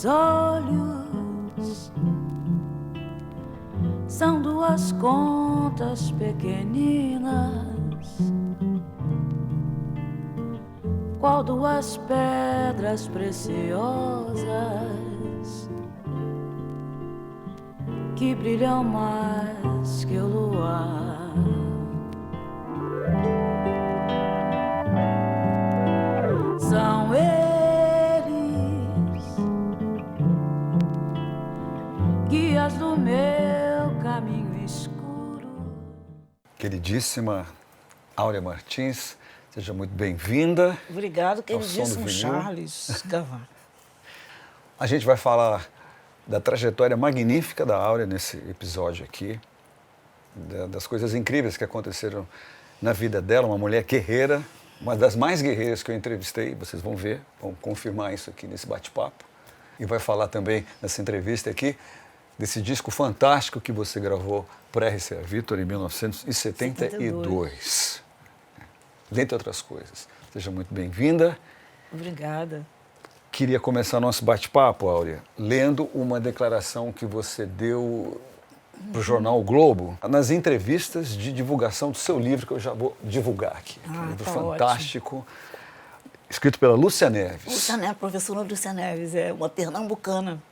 teus olhos são duas contas pequeninas, qual duas pedras preciosas que brilham mais que o luar. São eles, guias do meu caminho escuro. Queridíssima Áurea Martins, seja muito bem-vinda. Obrigado, queridíssimo Charles Gavan. A gente vai falar da trajetória magnífica da Áurea nesse episódio aqui, das coisas incríveis que aconteceram na vida dela, uma mulher guerreira, uma das mais guerreiras que eu entrevistei, vocês vão ver, vão confirmar isso aqui nesse bate-papo. E vai falar também nessa entrevista aqui desse disco fantástico que você gravou para RCA Victor em 1972. Dentre outras coisas. Seja muito bem-vinda. Obrigada. Queria começar nosso bate-papo, Áurea, lendo uma declaração que você deu para o jornal o Globo, nas entrevistas de divulgação do seu livro, que eu já vou divulgar aqui. Um livro fantástico, ótimo. Escrito pela Lúcia Neves. Lúcia Neves, professora Lúcia Neves, é uma pernambucana.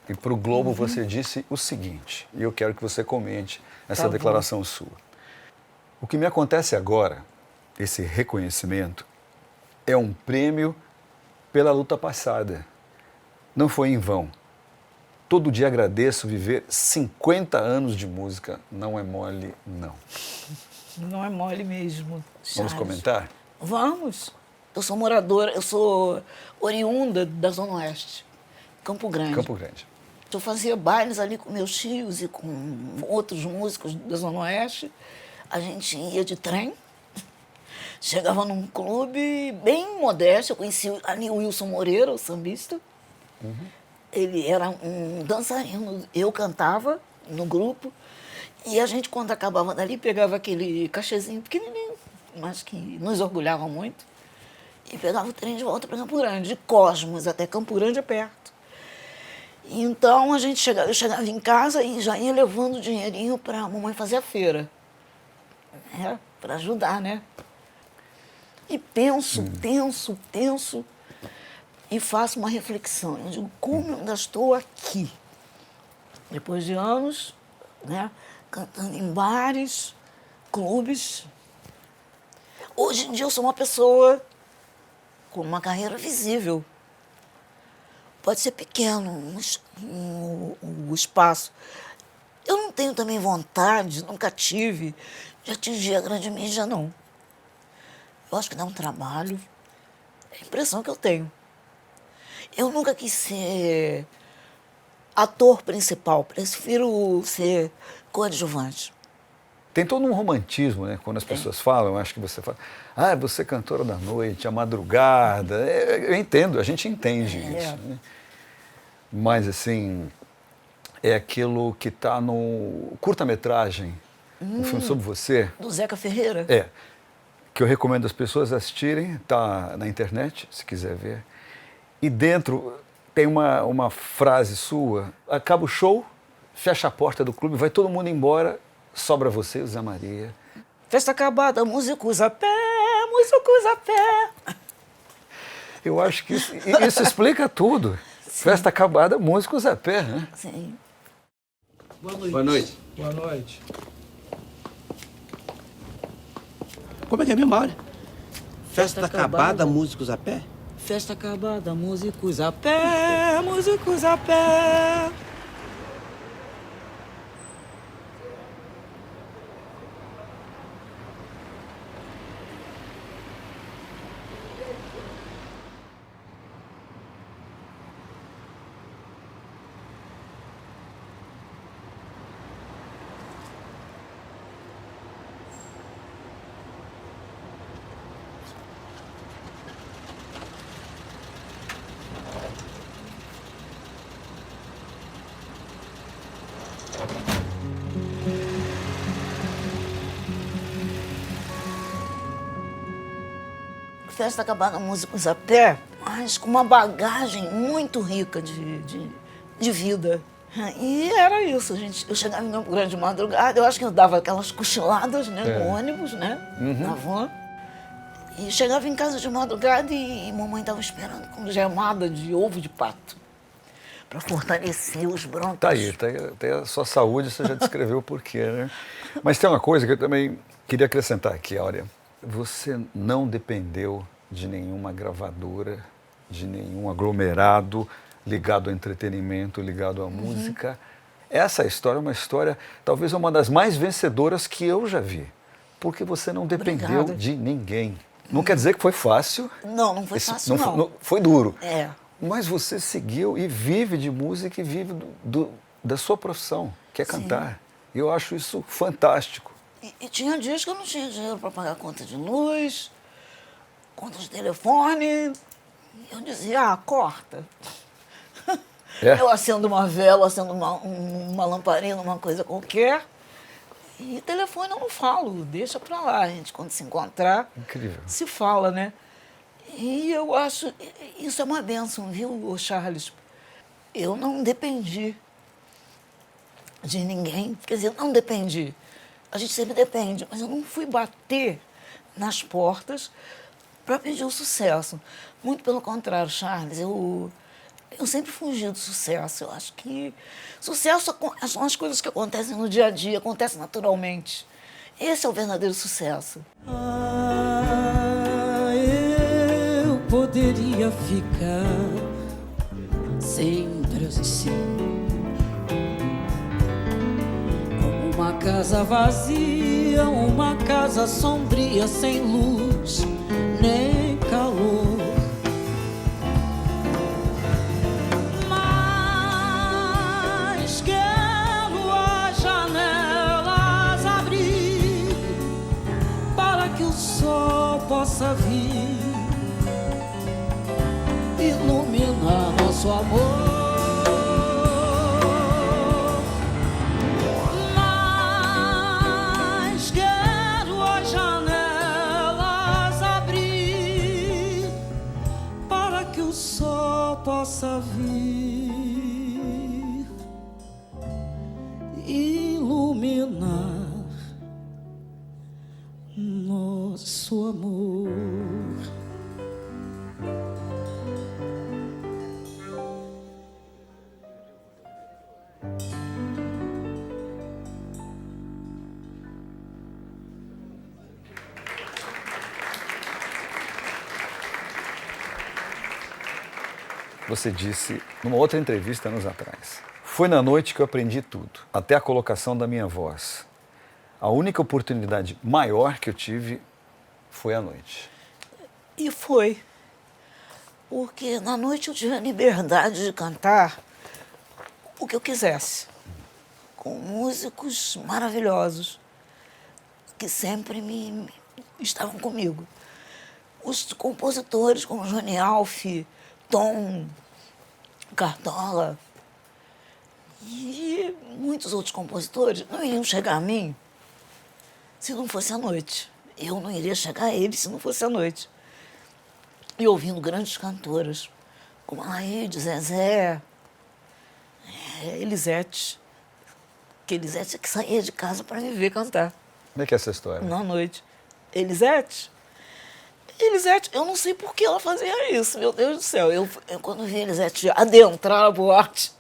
E para o Globo você disse o seguinte, e eu quero que você comente essa declaração sua. O que me acontece agora, esse reconhecimento, é um prêmio pela luta passada. Não foi em vão. Todo dia agradeço viver 50 anos de música. Não é mole, não. Não é mole mesmo, Charles. Vamos comentar? Vamos. Eu sou moradora, eu sou oriunda da Zona Oeste, Campo Grande. Campo Grande. Eu fazia bailes ali com meus tios e com outros músicos da Zona Oeste. A gente ia de trem, chegava num clube bem modesto. Eu conheci ali o Wilson Moreira, o sambista. Ele era um dançarino, eu cantava no grupo, e a gente, quando acabava dali, pegava aquele cachezinho pequenininho, mas que nos orgulhava muito, e pegava o trem de volta para Campo Grande, de Cosmos até Campo Grande é perto. Então, eu chegava em casa e já ia levando dinheirinho para a mamãe fazer a feira, né? Para ajudar, né? E penso, e faço uma reflexão. Eu digo, como eu ainda estou aqui? Depois de anos, né, cantando em bares, clubes. Hoje em dia eu sou uma pessoa com uma carreira visível. Pode ser pequeno o espaço. Eu não tenho também vontade, nunca tive, de atingir a grande mídia, não. Eu acho que dá um trabalho. É a impressão que eu tenho. Eu nunca quis ser ator principal, prefiro ser coadjuvante. Tem todo um romantismo, né? Quando as pessoas falam, eu acho que você fala, você é cantora da noite, a madrugada. Eu entendo, a gente entende isso. Né? Mas, assim, é aquilo que está no curta-metragem, um filme sobre você. Do Zeca Ferreira? É, que eu recomendo as pessoas assistirem, está na internet, se quiser ver. E dentro tem uma frase sua, acaba o show, fecha a porta do clube, vai todo mundo embora, sobra você e o Zé Maria. Festa acabada, músicos a pé, músicos a pé. Eu acho que isso explica tudo. Sim. Festa acabada, músicos a pé, né? Sim. Boa noite. Boa noite. Boa noite. Como é que é mesmo, Áurea? Festa acabada, músicos a pé? Festa acabada, músicos a pé, músicos a pé. Festa acabada, músicos a pé, mas com uma bagagem muito rica de vida. E era isso, gente. Eu chegava em Campo Grande de madrugada, eu acho que eu dava aquelas cochiladas, né, no ônibus, né, na van. E chegava em casa de madrugada e mamãe estava esperando com gemada de ovo de pato para fortalecer os brônquios. Tá aí, a sua saúde, você já descreveu o porquê, né? Mas tem uma coisa que eu também queria acrescentar aqui, Áurea. Você não dependeu de nenhuma gravadora, de nenhum aglomerado ligado ao entretenimento, ligado à música. Essa história é uma história, talvez uma das mais vencedoras que eu já vi. Porque você não dependeu Obrigada. de ninguém. Não quer dizer que foi fácil. Não foi fácil, não. Foi duro. É. Mas você seguiu e vive de música e vive da sua profissão, que é cantar. E eu acho isso fantástico. E tinha dias que eu não tinha dinheiro para pagar conta de luz, conta de telefone. Eu dizia, corta. É. Eu acendo uma vela, acendo uma lamparina, uma coisa qualquer. E telefone eu não falo, deixa pra lá. A gente, quando se encontrar, Incrível. se fala, né? E eu acho, isso é uma bênção, viu, Charles? Eu não dependi de ninguém. Quer dizer, não dependi. A gente sempre depende, mas eu não fui bater nas portas para pedir o sucesso. Muito pelo contrário, Charles, eu sempre fugi do sucesso. Eu acho que sucesso são as coisas que acontecem no dia a dia, acontecem naturalmente. Esse é o verdadeiro sucesso. Eu poderia ficar sempre assim, como uma casa vazia, uma casa sombria, sem luz nem calor. Mas quero as janelas abrir para que o sol possa vir iluminar nosso amor. Mas quero as janelas abrir para que o sol possa vir iluminar nosso amor. Você disse, numa outra entrevista anos atrás, foi na noite que eu aprendi tudo, até a colocação da minha voz. A única oportunidade maior que eu tive foi à noite. E foi. Porque na noite eu tive a liberdade de cantar o que eu quisesse, com músicos maravilhosos, que sempre estavam comigo. Os compositores como Johnny Alf, Tom, Cartola e muitos outros compositores não iriam chegar a mim se não fosse à noite. Eu não iria chegar a eles se não fosse à noite. E ouvindo grandes cantoras, como Alaide, Zezé, Elisete. Que Elisete é que saía de casa para me ver cantar. Como é que é essa história? Na noite. Elisete, eu não sei por que ela fazia isso, meu Deus do céu. Eu quando vi a Elisete adentrar a boate,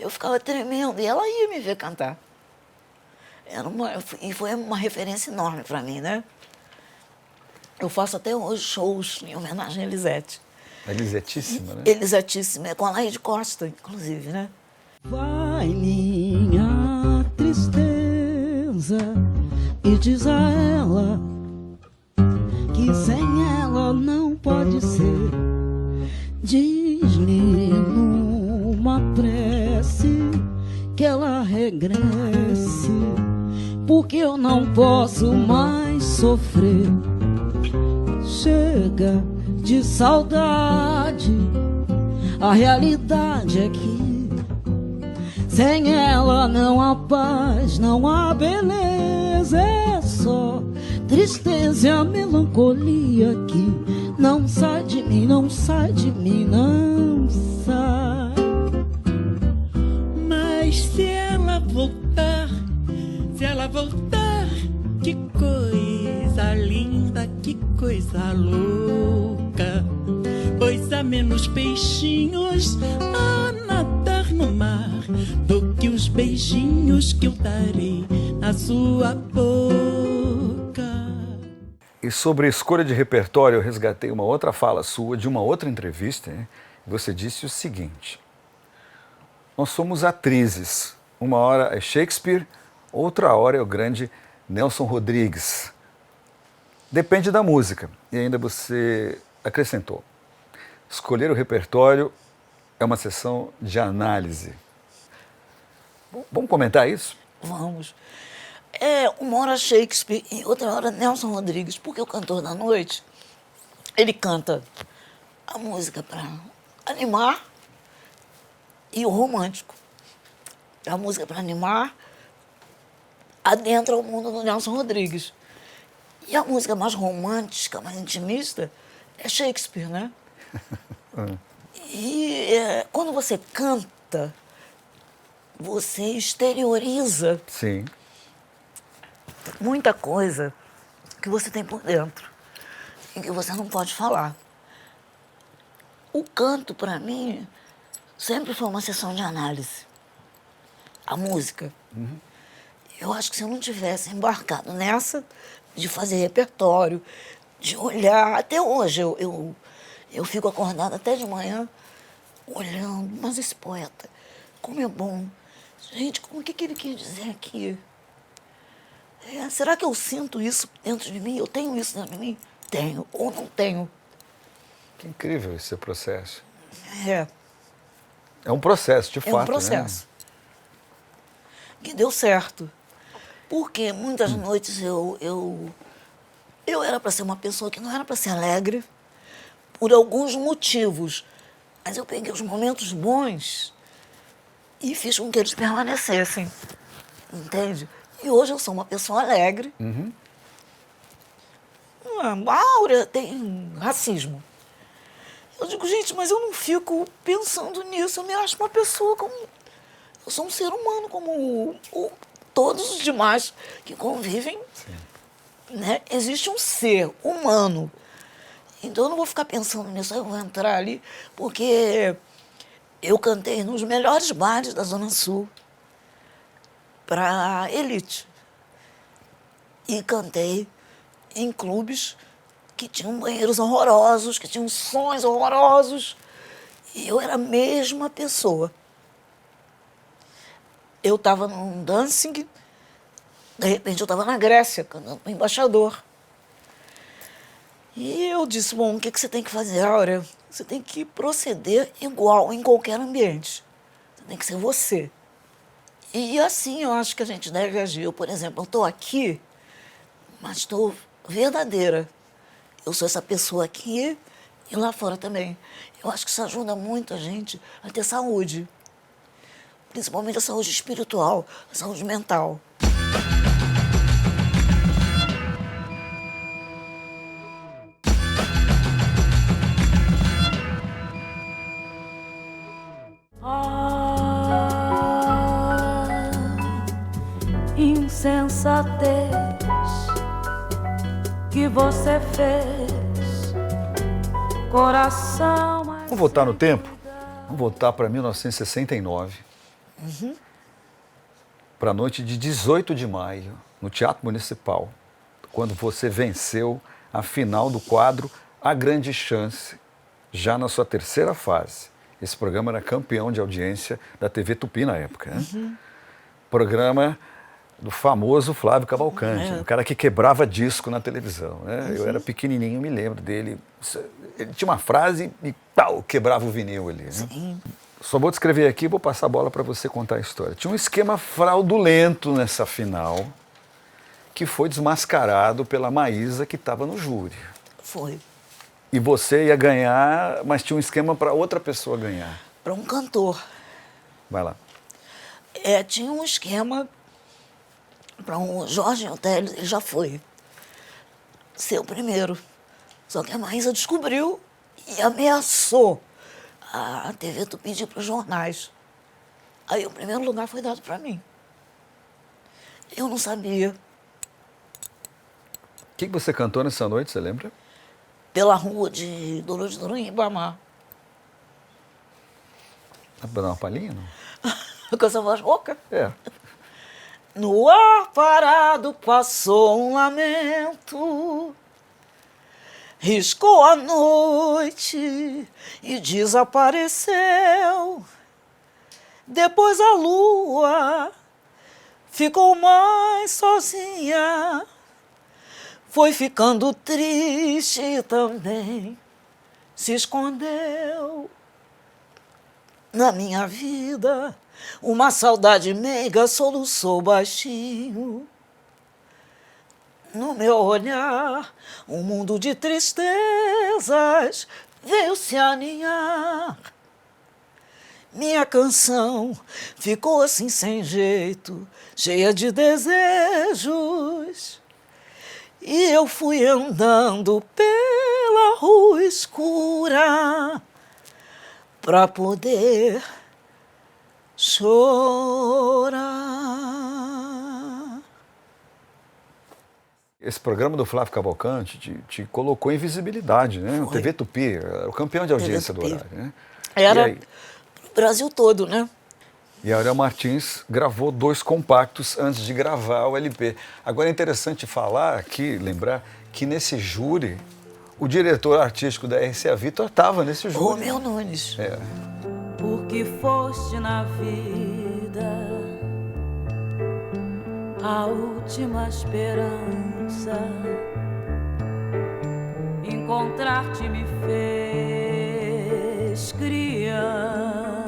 eu ficava tremendo e ela ia me ver cantar. E foi uma referência enorme para mim, né? Eu faço até hoje shows em homenagem a Elisete. Elisetíssima, né? Elisetíssima, é com a Laide Costa, inclusive, né? Vai minha tristeza e diz a ela que sem ela não pode ser. Diz-lhe numa prece que ela regresse, porque eu não posso mais sofrer. Chega de saudade, a realidade é que sem ela não há paz, não há beleza, é só tristeza e a melancolia que Não sai de mim, não sai de mim, não sai. Mas se ela voltar, que coisa linda, que coisa louca. Pois há menos peixinhos a nadar no mar do que os beijinhos que eu darei na sua boca. E sobre escolha de repertório, eu resgatei uma outra fala sua de uma outra entrevista, hein? Você disse o seguinte: nós somos atrizes, uma hora é Shakespeare, outra hora é o grande Nelson Rodrigues. Depende da música. E ainda você acrescentou: escolher o repertório é uma sessão de análise. Vamos comentar isso? Vamos. Uma hora Shakespeare e outra hora Nelson Rodrigues, porque o cantor da noite, ele canta a música para animar e o romântico. A música para animar adentra o mundo do Nelson Rodrigues. E a música mais romântica, mais intimista, é Shakespeare, né? E quando você canta, você exterioriza Sim. muita coisa que você tem por dentro e que você não pode falar. O canto, para mim, sempre foi uma sessão de análise. A música. Eu acho que se eu não tivesse embarcado nessa de fazer repertório, de olhar... Até hoje eu fico acordada até de manhã olhando. Mas esse poeta, como é bom. Gente, o que ele quer dizer aqui? Será que eu sinto isso dentro de mim? Eu tenho isso dentro de mim? Tenho ou não tenho? Que incrível esse processo. É um processo, de fato. um processo. Que deu certo. Porque muitas noites eu era para ser uma pessoa que não era para ser alegre, por alguns motivos. Mas eu peguei os momentos bons e fiz com que eles permanecessem. Entende? E hoje eu sou uma pessoa alegre. A Áurea tem racismo. Eu digo, gente, mas eu não fico pensando nisso. Eu me acho uma pessoa como... Eu sou um ser humano como todos os demais que convivem. Né? Existe um ser humano. Então eu não vou ficar pensando nisso, eu vou entrar ali, porque eu cantei nos melhores bares da Zona Sul para elite. E cantei em clubes que tinham banheiros horrorosos, que tinham sons horrorosos. E eu era a mesma pessoa. Eu estava num dancing, de repente eu estava na Grécia, cantando para o embaixador. E eu disse, bom, o que você tem que fazer, Áurea? Você tem que proceder igual em qualquer ambiente. Você tem que ser você. E assim eu acho que a gente deve agir. Eu, por exemplo, eu estou aqui, mas estou verdadeira. Eu sou essa pessoa aqui e lá fora também. Eu acho que isso ajuda muito a gente a ter saúde. Principalmente a saúde espiritual, a saúde mental. Insensatez que você fez, coração. Vamos voltar no tempo? Vamos voltar para 1969. Para a noite de 18 de maio, no Teatro Municipal, quando você venceu a final do quadro A Grande Chance, já na sua terceira fase. Esse programa era campeão de audiência da TV Tupi na época. Né? Programa do famoso Flávio Cavalcante, o cara que quebrava disco na televisão. Né? Eu era pequenininho, me lembro dele. Ele tinha uma frase e tal, quebrava o vinil ali. Né? Só vou descrever aqui e vou passar a bola para você contar a história. Tinha um esquema fraudulento nessa final que foi desmascarado pela Maísa, que estava no júri. Foi. E você ia ganhar, mas tinha um esquema para outra pessoa ganhar. Para um cantor. Vai lá. Tinha um esquema para um Jorge Otelho, ele já foi ser o primeiro. Só que a Maísa descobriu e ameaçou a TV Tupi de ir para os jornais. Aí o primeiro lugar foi dado para mim. Eu não sabia. O que você cantou nessa noite, você lembra? Pela rua de Dolores Duran, em Ibamar. Dá pra dar uma palhinha, não? Com essa voz rouca. É. No ar parado passou um lamento, riscou a noite e desapareceu. Depois a lua ficou mais sozinha, foi ficando triste e também se escondeu. Na minha vida, uma saudade meiga soluçou baixinho. No meu olhar, um mundo de tristezas veio se aninhar. Minha canção ficou assim sem jeito, cheia de desejos. E eu fui andando pela rua escura pra poder chorar. Esse programa do Flávio Cavalcante te colocou em visibilidade, né? O TV Tupi, era o campeão de audiência do Tupi. horário, né? Era E aí, o Brasil todo, né? e a Aurélia Martins gravou 2 compactos antes de gravar o LP. Agora é interessante falar aqui, lembrar, que nesse júri, o diretor artístico da RCA Victor estava nesse júri. Romeu Nunes. É. Porque foste na vida a última esperança. Encontrar-te me fez criança.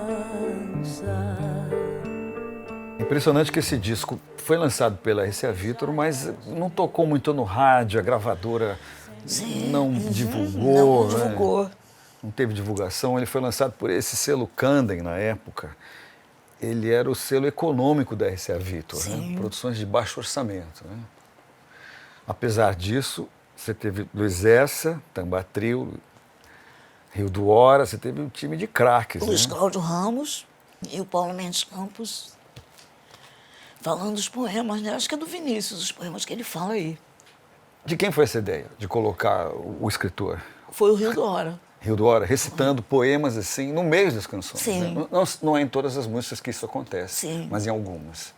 Impressionante que esse disco foi lançado pela RCA Victor, mas não tocou muito no rádio, a gravadora não divulgou. Não divulgou. Né? Não teve divulgação, ele foi lançado por esse selo Candem na época. Ele era o selo econômico da RCA Victor, né? Produções de baixo orçamento. Né? Apesar disso, você teve Luiz Essa, Tambatril, Rio do Hora, você teve um time de craques. Luiz né? Cláudio Ramos e o Paulo Mendes Campos falando dos poemas, né? Acho que é do Vinícius, os poemas que ele fala aí. De quem foi essa ideia de colocar o escritor? Foi o Rio do Hora. Rio do Hora, recitando poemas assim, no meio das canções. Sim. Né? Não é em todas as músicas que isso acontece, Sim. mas em algumas.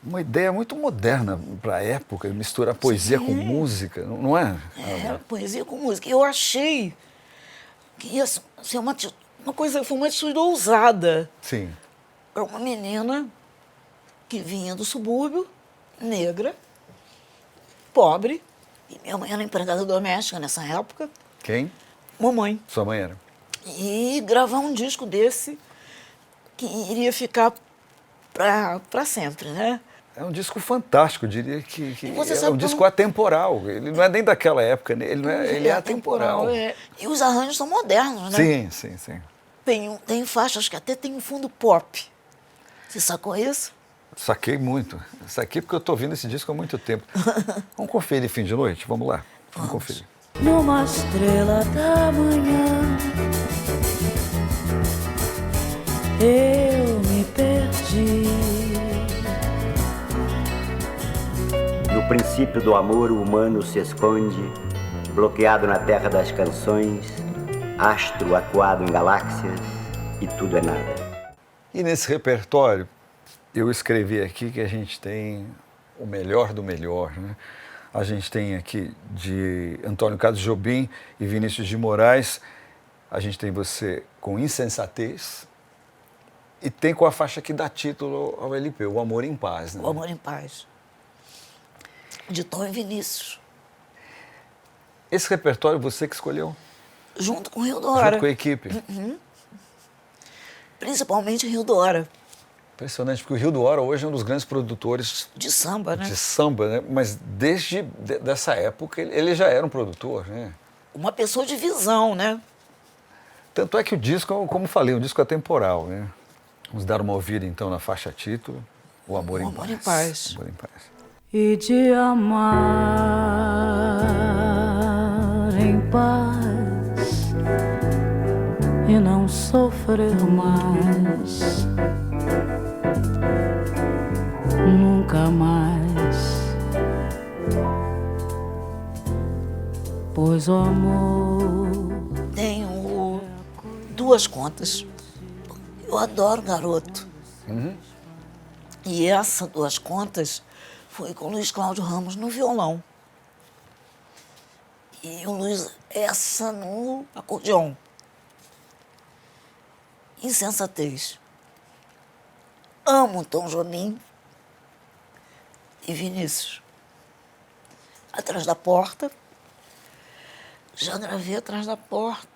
Uma ideia muito moderna para a época, misturar poesia com música, não é? É, poesia com música. Eu achei que ia ser uma coisa, foi uma atitude ousada Sim. para uma menina que vinha do subúrbio, negra, pobre, e minha mãe era empregada doméstica nessa época. Quem? Mamãe. Sua mãe era? E gravar um disco desse que iria ficar para sempre, né? É um disco fantástico, eu diria que você é sabe um como- disco atemporal. Ele não é nem daquela época, né? ele é atemporal. É. E os arranjos são modernos, né? Sim, sim, sim. Tem faixas que até tem um fundo pop. Você sacou isso? Saquei muito. Saquei porque eu estou ouvindo esse disco há muito tempo. Vamos conferir Fim de Noite? Vamos lá. Vamos conferir. Numa estrela da manhã eu me perdi. No princípio do amor, o humano se esconde, bloqueado na terra das canções, astro acuado em galáxias, e tudo é nada. E nesse repertório, eu escrevi aqui que a gente tem o melhor do melhor, né? A gente tem aqui de Antônio Carlos Jobim e Vinícius de Moraes, a gente tem você com Insensatez e tem com a faixa que dá título ao LP, O Amor em Paz. Né? O Amor em Paz. De Tom e Vinícius. Esse repertório você que escolheu? Junto com o Rio do Hora. Junto com a equipe? Principalmente Rio do Hora. Impressionante, porque o Rio do Hora hoje é um dos grandes produtores De samba, né? de samba, né? Mas desde dessa época ele já era um produtor, né? Uma pessoa de visão, né? Tanto é que o disco, como falei, um disco atemporal, né? Vamos dar uma ouvida então na faixa título, O Amor em Paz. Amor em Paz. Amor em Paz. E de amar em paz e não sofrer mais, nunca mais, pois o amor. Tenho duas contas. Eu adoro Garoto. E essas duas contas foi com o Luiz Cláudio Ramos no violão. E o Luiz, essa no acordeon. Insensatez. Amo Tom Jobim e Vinícius. Atrás da Porta. Já gravei Atrás da Porta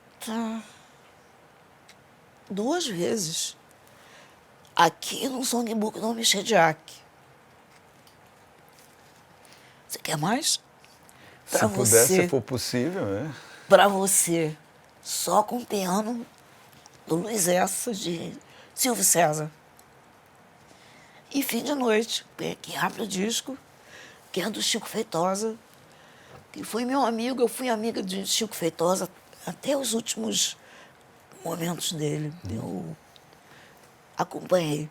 2 vezes. Aqui no songbook do Michel Diac. Você quer mais? Se puder, se for possível, né? Para você, só com piano do Luiz Essa, de Silvio César. E Fim de Noite, que abre o disco, que é do Chico Feitosa, que foi meu amigo. Eu fui amiga de Chico Feitosa até os últimos momentos dele. Eu acompanhei.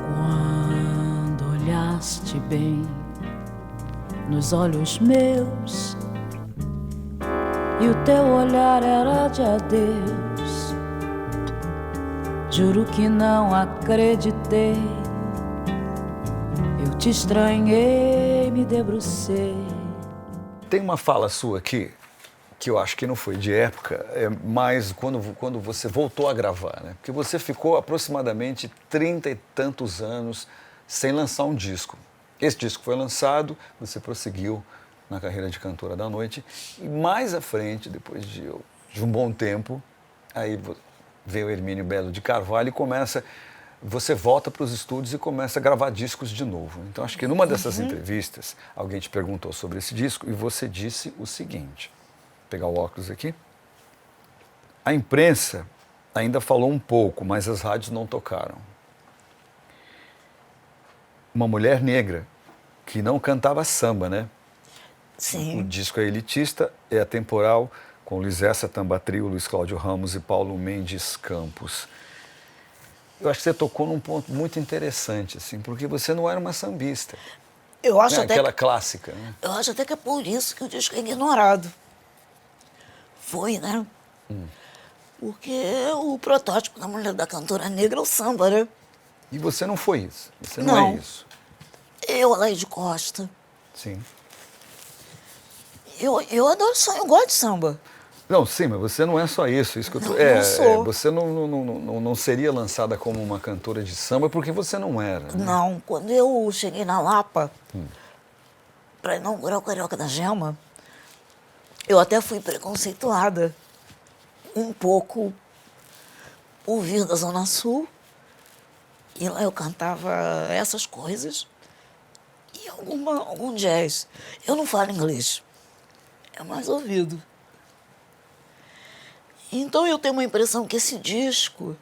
Quando olhaste bem nos olhos meus e o teu olhar era de adeus, juro que não acreditei. Eu te estranhei, me debrucei. Tem uma fala sua aqui, que eu acho que não foi de época, mas quando você voltou a gravar, né? Porque você ficou aproximadamente 30 e tantos anos sem lançar um disco. Esse disco foi lançado, você prosseguiu na carreira de cantora da noite, e mais à frente, depois de um bom tempo, aí veio Hermínio Belo de Carvalho e você volta para os estúdios e começa a gravar discos de novo. Então, acho que numa dessas entrevistas, alguém te perguntou sobre esse disco e você disse o seguinte, vou pegar o óculos aqui. A imprensa ainda falou um pouco, mas as rádios não tocaram. Uma mulher negra que não cantava samba, né? Sim. O disco é elitista, é atemporal, com Luiz Essa, Tamba Trio, Luiz Cláudio Ramos e Paulo Mendes Campos. Eu acho que você tocou num ponto muito interessante, assim, porque você não era uma sambista. Eu acho até aquela clássica, né? Eu acho até que é por isso que o disco é ignorado. Foi, né? Porque o protótipo da mulher da cantora negra é o samba, né? E você não foi isso. Você não é isso. Eu, Aleide Costa. Sim. Eu adoro samba, eu gosto de samba. Não, sim, mas você não é só isso. Isso que eu tô... Não sou. Você não seria lançada como uma cantora de samba porque você não era. Né? Não, quando eu cheguei na Lapa para inaugurar o Carioca da Gema, eu até fui preconceituada um pouco por vir da Zona Sul. E lá eu cantava essas coisas e algum jazz. Eu não falo inglês, é mais ouvido. Então eu tenho uma impressão que esse disco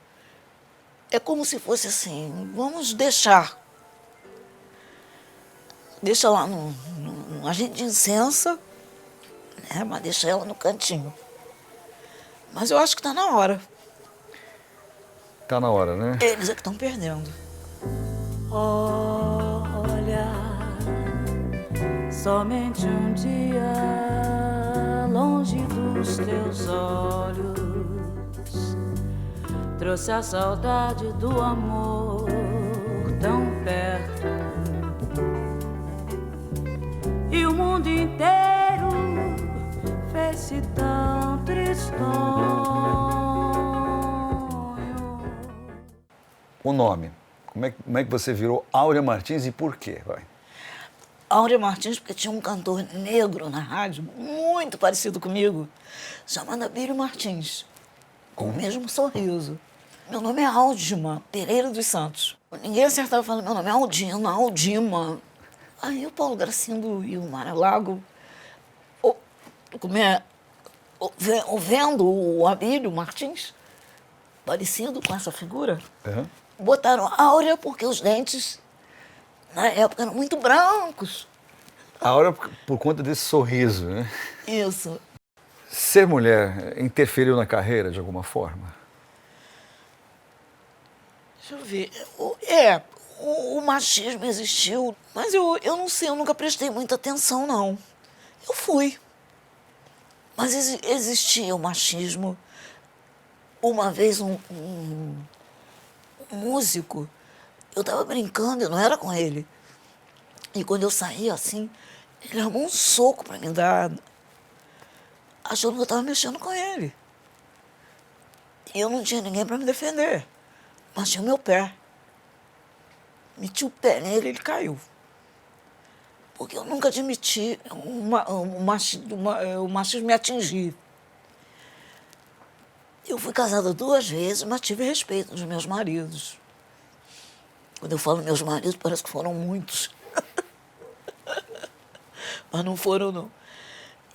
é como se fosse assim, vamos deixa lá no agente de incensa, né, mas deixa ela no cantinho. Mas eu acho que está na hora. Tá na hora, né? Eles é que estão perdendo. Olha, somente um dia longe dos teus olhos trouxe a saudade do amor tão perto, e o mundo inteiro fez-se tão tristonho. O nome. Como é que você virou Áurea Martins e por quê? Vai. Áurea Martins, porque tinha um cantor negro na rádio, muito parecido comigo, chamado Abílio Martins, com o mesmo sorriso. Meu nome é Aldima Pereira dos Santos. Ninguém acertava falando, meu nome é Aldina, Aldima. Aí o Paulo Gracindo e o Mário Lago, vendo o Abílio Martins, parecido com essa figura, botaram Áurea porque os dentes, na época, eram muito brancos. A Áurea por conta desse sorriso, né? Isso. ser mulher interferiu na carreira de alguma forma? Deixa eu ver. O machismo existiu, mas eu não sei, eu nunca prestei muita atenção, não. Eu fui. Mas existia o machismo. Uma vez um músico, eu estava brincando, eu não era com ele. E quando eu saí assim, ele armou um soco para me dar, achando que eu estava mexendo com ele. E eu não tinha ninguém para me defender, mas tinha o meu pé. Meti o pé nele e ele caiu. Porque eu nunca admiti o machismo me atingir. Eu fui casada 2 vezes, mas tive respeito dos meus maridos. Quando eu falo meus maridos, parece que foram muitos. Mas não foram, não.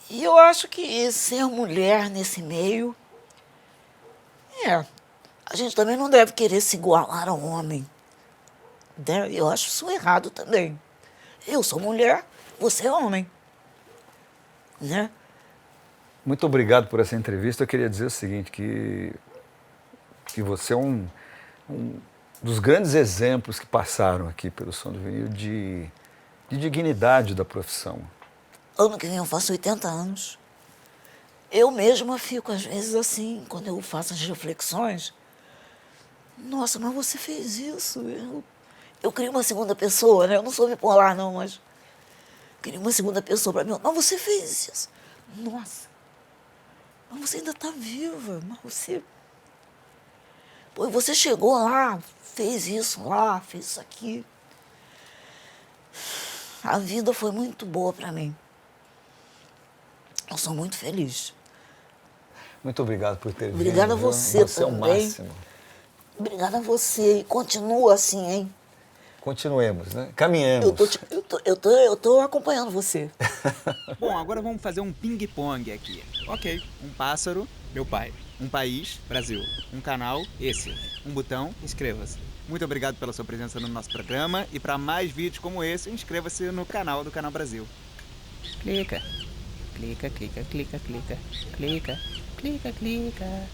E eu acho que ser mulher nesse meio... a gente também não deve querer se igualar ao homem. Eu acho isso errado também. Eu sou mulher, você é homem. Né? Muito obrigado por essa entrevista. Eu queria dizer o seguinte, que você é um dos grandes exemplos que passaram aqui pelo Som do Vinil de dignidade da profissão. Ano que vem eu faço 80 anos. Eu mesma fico, às vezes, assim, quando eu faço as reflexões. Nossa, mas você fez isso. Eu queria uma segunda pessoa, né? Eu não sou bipolar, não, mas... queria uma segunda pessoa para mim. Mas você fez isso. Nossa. Mas você ainda está viva. Mas você... Pô, você chegou lá, fez isso lá, fez isso aqui. A vida foi muito boa para mim. Eu sou muito feliz. Muito obrigado por ter vindo. Obrigada a você Você também. é o máximo. Obrigada a você. E continua assim, hein? Continuemos, né? Caminhemos. Eu tô acompanhando você. Bom, agora vamos fazer um ping-pong aqui. Ok, um pássaro, meu pai. Um país, Brasil. Um canal, esse. Um botão, inscreva-se. Muito obrigado pela sua presença no nosso programa e para mais vídeos como esse, inscreva-se no canal do Canal Brasil. Clica. Clica, clica, clica, clica. Clica, clica, clica.